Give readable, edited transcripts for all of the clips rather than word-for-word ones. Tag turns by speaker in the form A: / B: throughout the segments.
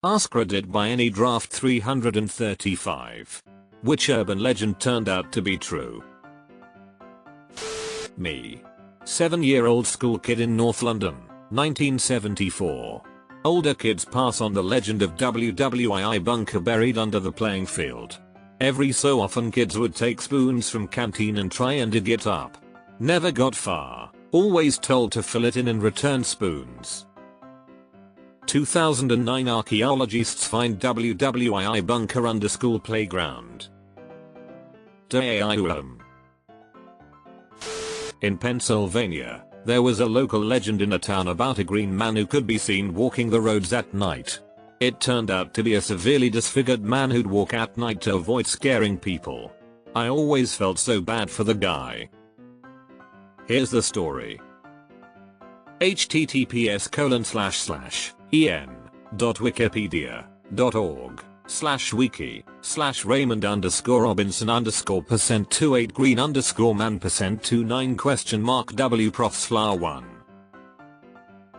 A: AskReddit by any draft 335. Which urban legend turned out to be true? Me. 7-year-old school kid in North London, 1974. Older kids pass on the legend of WWII bunker buried under the playing field. Every so often kids would take spoons from canteen and try and dig it up. Never got far, always told to fill it in and return spoons. 2009 archaeologists find WWII bunker under school playground. In Pennsylvania, there was a local legend in a town about a green man who could be seen walking the roads at night. It turned out to be a severely disfigured man who'd walk at night to avoid scaring people. I always felt so bad for the guy. Here's the story. https://en.wikipedia.org/Raymond_Robinson_%28green_man%29?W_1.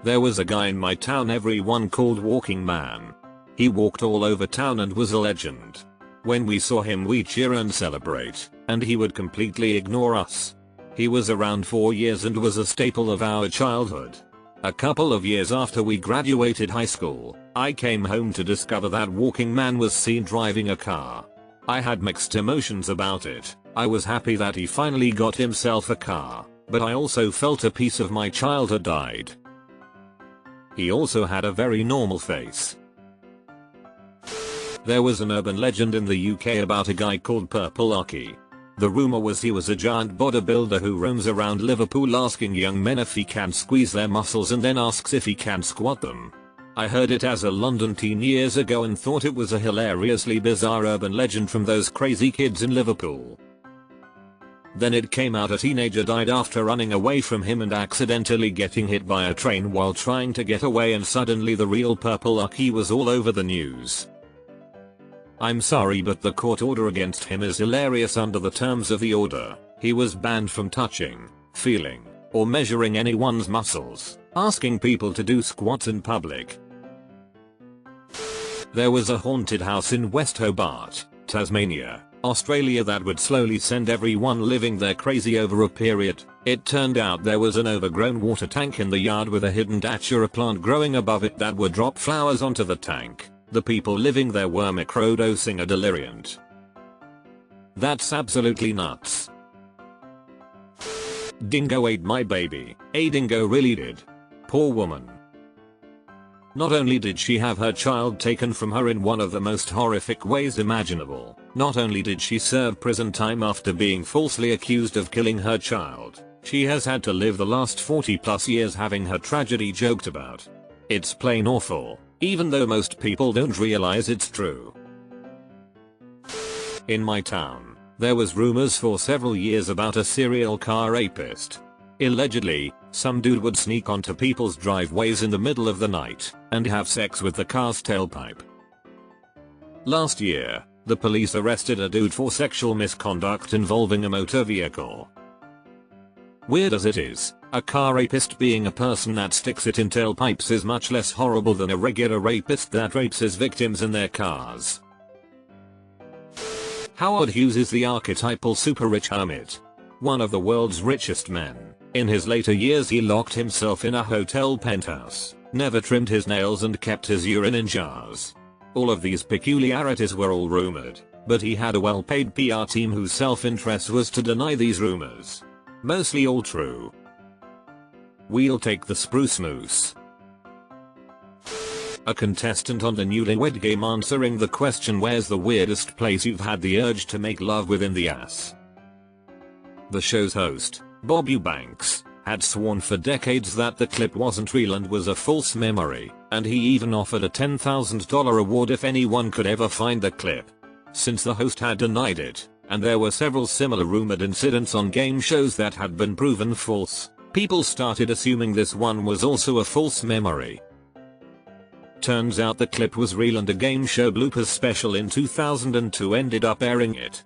A: There was a guy in my town everyone called Walking Man. He walked all over town and was a legend. When we saw him we cheer and celebrate, and he would completely ignore us. He was around 4 years and was a staple of our childhood. A couple of years after we graduated high school, I came home to discover that Walking Man was seen driving a car. I had mixed emotions about it. I was happy that he finally got himself a car, but I also felt a piece of my childhood died. He also had a very normal face. There was an urban legend in the UK about a guy called Propelling. The rumor was he was a giant bodybuilder who roams around Liverpool asking young men if he can squeeze their muscles and then asks if he can squat them. I heard it as a London teen years ago and thought it was a hilariously bizarre urban legend from those crazy kids in Liverpool. Then it came out a teenager died after running away from him and accidentally getting hit by a train while trying to get away, and suddenly the real Propelling was all over the news. I'm sorry, but the court order against him is hilarious. Under the terms of the order, he was banned from touching, feeling, or measuring anyone's muscles, asking people to do squats in public. There was a haunted house in West Hobart, Tasmania, Australia that would slowly send everyone living there crazy over a period. It turned out there was an overgrown water tank in the yard with a hidden datura plant growing above it that would drop flowers onto the tank. The people living there were microdosing or deliriant. That's absolutely nuts. Dingo ate my baby. A dingo really did. Poor woman. Not only did she have her child taken from her in one of the most horrific ways imaginable, not only did she serve prison time after being falsely accused of killing her child, she has had to live the last 40+ years having her tragedy joked about. It's plain awful. Even though most people don't realize it's true. In my town, there was rumors for several years about a serial car rapist. Allegedly, some dude would sneak onto people's driveways in the middle of the night and have sex with the car's tailpipe. Last year, the police arrested a dude for sexual misconduct involving a motor vehicle. Weird as it is, a car rapist being a person that sticks it in tailpipes is much less horrible than a regular rapist that rapes his victims in their cars. Howard Hughes is the archetypal super rich hermit. One of the world's richest men. In his later years he locked himself in a hotel penthouse, never trimmed his nails and kept his urine in jars. All of these peculiarities were all rumored, but he had a well-paid PR team whose self-interest was to deny these rumors. Mostly all true. We'll take the spruce moose. A contestant on the Newlywed Game answering the question, where's the weirdest place you've had the urge to make love within the ass? The show's host, Bob Eubanks, had sworn for decades that the clip wasn't real and was a false memory, and he even offered a $10,000 reward if anyone could ever find the clip. Since the host had denied it, and there were several similar rumored incidents on game shows that had been proven false, people started assuming this one was also a false memory. Turns out the clip was real and a game show bloopers special in 2002 ended up airing it.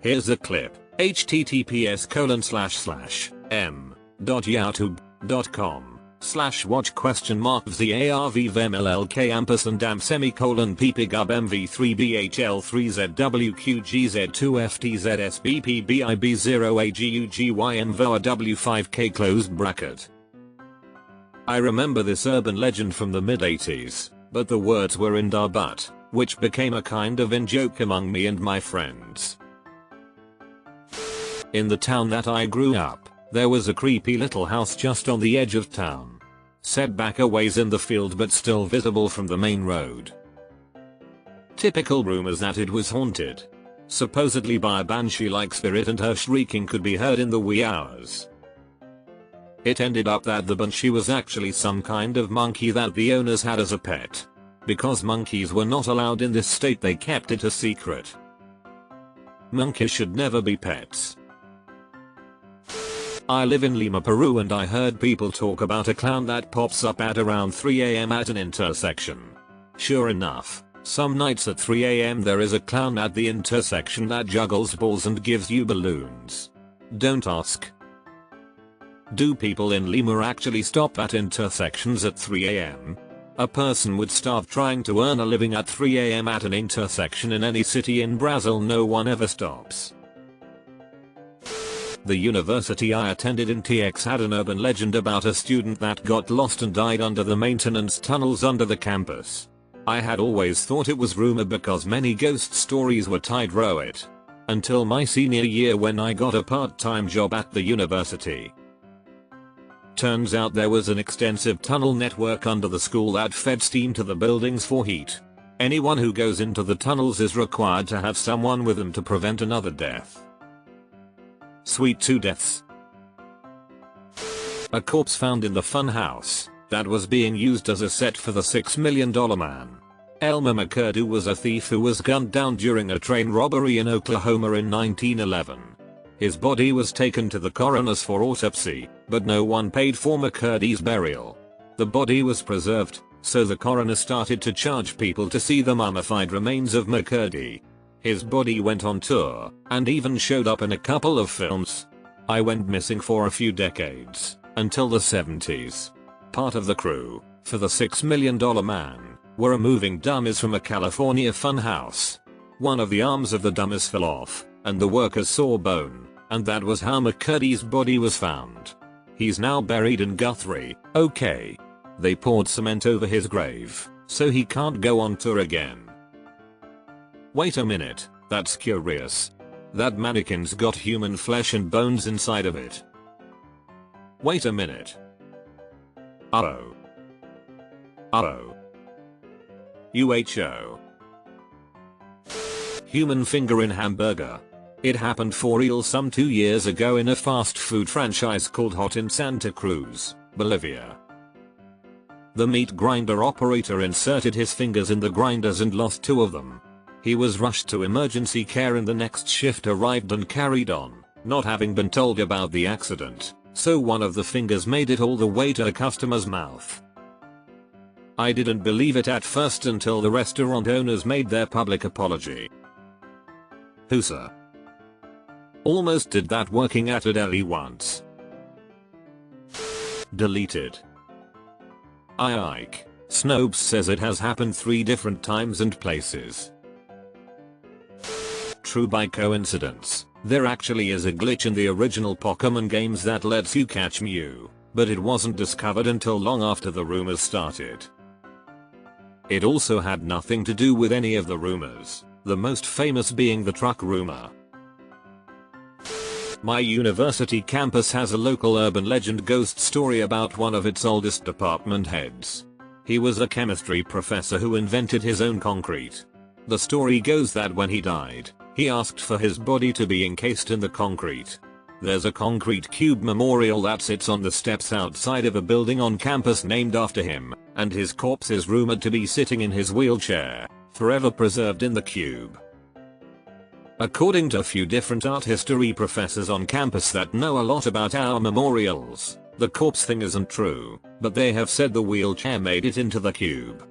A: Here's the clip. https://m.youtube.com /watch $VARVVMLLK ampersand am semicolon ppgub mv3bhl3zwqgz2ftz-SBPBIB0AGUGYMVOW5K closed bracket. I remember this urban legend from the mid-80s, but the words were in da but, which became a kind of in-joke among me and my friends. In the town that I grew up, there was a creepy little house just on the edge of town. Set back a ways in the field but still visible from the main road. Typical rumors that it was haunted. Supposedly by a banshee-like spirit, and her shrieking could be heard in the wee hours. It ended up that the banshee was actually some kind of monkey that the owners had as a pet. Because monkeys were not allowed in this state, they kept it a secret. Monkeys should never be pets. I live in Lima, Peru, and I heard people talk about a clown that pops up at around 3 AM at an intersection. Sure enough, some nights at 3 AM there is a clown at the intersection that juggles balls and gives you balloons. Don't ask. Do people in Lima actually stop at intersections at 3 AM? A person would starve trying to earn a living at 3 AM at an intersection in any city in Brazil. No one ever stops. The university I attended in TX had an urban legend about a student that got lost and died under the maintenance tunnels under the campus. I had always thought it was rumor because many ghost stories were tied to it. Until my senior year when I got a part-time job at the university. Turns out there was an extensive tunnel network under the school that fed steam to the buildings for heat. Anyone who goes into the tunnels is required to have someone with them to prevent another death. Sweet 2 deaths. A corpse found in the funhouse that was being used as a set for the $6 Million Man. Elmer McCurdy was a thief who was gunned down during a train robbery in Oklahoma in 1911. His body was taken to the coroner's for autopsy, but no one paid for McCurdy's burial. The body was preserved, so the coroner started to charge people to see the mummified remains of McCurdy. His body went on tour, and even showed up in a couple of films. I went missing for a few decades, until the 70s. Part of the crew, for the $6 Million Man, were removing dummies from a California funhouse. One of the arms of the dummies fell off, and the workers saw bone, and that was how McCurdy's body was found. He's now buried in Guthrie, okay. They poured cement over his grave, so he can't go on tour again. Wait a minute, that's curious. That mannequin's got human flesh and bones inside of it. Wait a minute. Uh-oh. Uh-oh. UHO. Human finger in hamburger. It happened for real some 2 years ago in a fast food franchise called Hot in Santa Cruz, Bolivia. The meat grinder operator inserted his fingers in the grinders and lost 2 of them. He was rushed to emergency care and the next shift arrived and carried on, not having been told about the accident, so one of the fingers made it all the way to the customer's mouth. I didn't believe it at first until the restaurant owners made their public apology. Who, sir? Almost did that working at a deli once. Deleted. Ike. Snopes says it has happened 3 different times and places. True by coincidence, there actually is a glitch in the original Pokemon games that lets you catch Mew, but it wasn't discovered until long after the rumors started. It also had nothing to do with any of the rumors, the most famous being the truck rumor. My university campus has a local urban legend ghost story about one of its oldest department heads. He was a chemistry professor who invented his own concrete. The story goes that when he died, he asked for his body to be encased in the concrete. There's a concrete cube memorial that sits on the steps outside of a building on campus named after him, and his corpse is rumored to be sitting in his wheelchair, forever preserved in the cube. According to a few different art history professors on campus that know a lot about our memorials, the corpse thing isn't true, but they have said the wheelchair made it into the cube.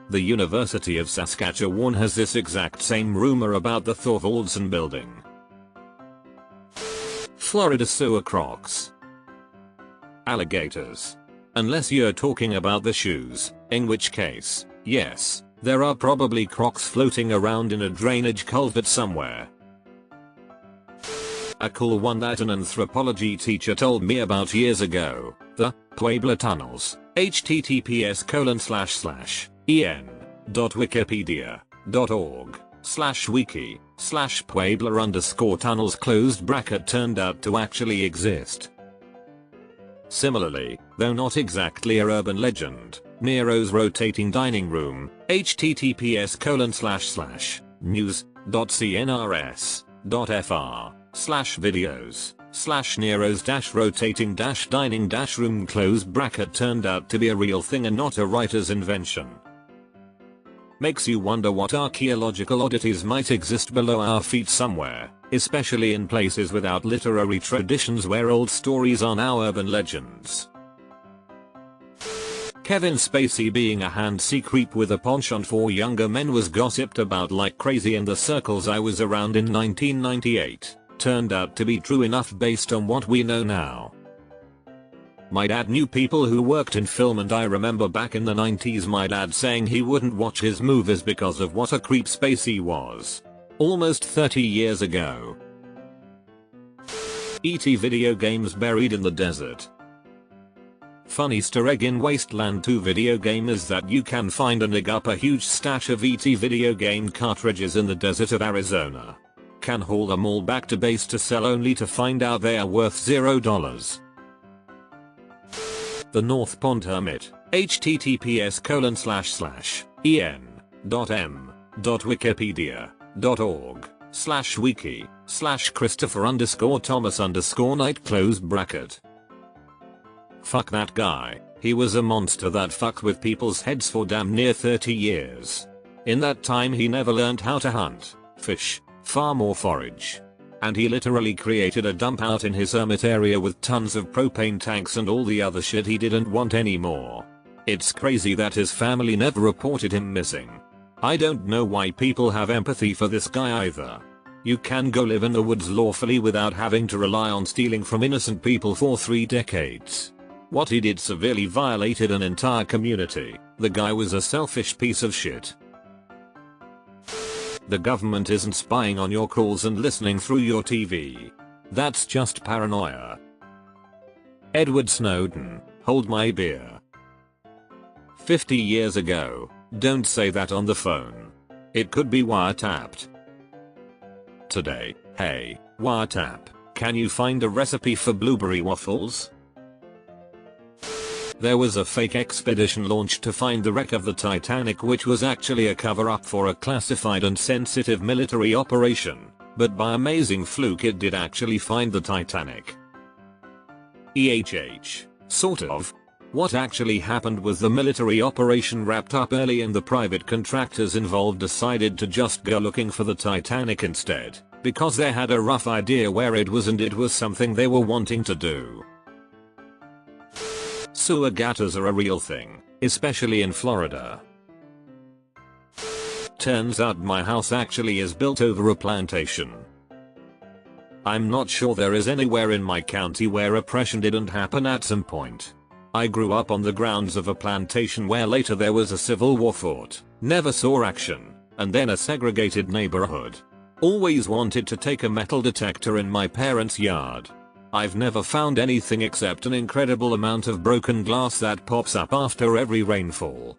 A: The University of Saskatchewan has this exact same rumor about the Thorvaldsen building. Florida sewer crocs. Alligators. Unless you're talking about the shoes, in which case, yes, there are probably Crocs floating around in a drainage culvert somewhere. A cool one that an anthropology teacher told me about years ago, the Puebla tunnels, https://en.wikipedia.org/wiki/Puebla_tunnels turned out to actually exist. Similarly, though not exactly a urban legend, Nero's rotating dining room, https://news.cnrs.fr/videos/Nero's rotating dining room turned out to be a real thing and not a writer's invention. Makes you wonder what archaeological oddities might exist below our feet somewhere, especially in places without literary traditions where old stories are now urban legends. Kevin Spacey being a handsy creep with a penchant for younger men was gossiped about like crazy in the circles I was around in 1998. Turned out to be true enough based on what we know now. My dad knew people who worked in film, and I remember back in the 90s my dad saying he wouldn't watch his movies because of what a creep Spacey was. Almost 30 years ago. E.T. video games buried in the desert. Fun Easter egg in Wasteland 2 video game is that you can find and dig up a huge stash of E.T. video game cartridges in the desert of Arizona. Can haul them all back to base to sell only to find out they are worth $0. The North Pond Hermit, https://en.m.wiki.org/wiki/Christopher_Thomas_Knight. Fuck that guy, he was a monster that fucked with people's heads for damn near 30 years. In that time he never learned how to hunt, fish, farm or forage. And he literally created a dump out in his hermit area with tons of propane tanks and all the other shit he didn't want anymore. It's crazy that his family never reported him missing. I don't know why people have empathy for this guy either. You can go live in the woods lawfully without having to rely on stealing from innocent people for 3 decades. What he did severely violated an entire community. The guy was a selfish piece of shit. The government isn't spying on your calls and listening through your TV. That's just paranoia. Edward Snowden, hold my beer. 50 years ago, don't say that on the phone. It could be wiretapped. Today, hey, wiretap, can you find a recipe for blueberry waffles? There was a fake expedition launched to find the wreck of the Titanic, which was actually a cover-up for a classified and sensitive military operation, but by amazing fluke it did actually find the Titanic. Sort of. What actually happened was the military operation wrapped up early and the private contractors involved decided to just go looking for the Titanic instead, because they had a rough idea where it was and it was something they were wanting to do. Sewer gutters are a real thing, especially in Florida. Turns out my house actually is built over a plantation. I'm not sure there is anywhere in my county where oppression didn't happen at some point. I grew up on the grounds of a plantation where later there was a civil war fought, never saw action, and then a segregated neighborhood. Always wanted to take a metal detector in my parents' yard. I've never found anything except an incredible amount of broken glass that pops up after every rainfall.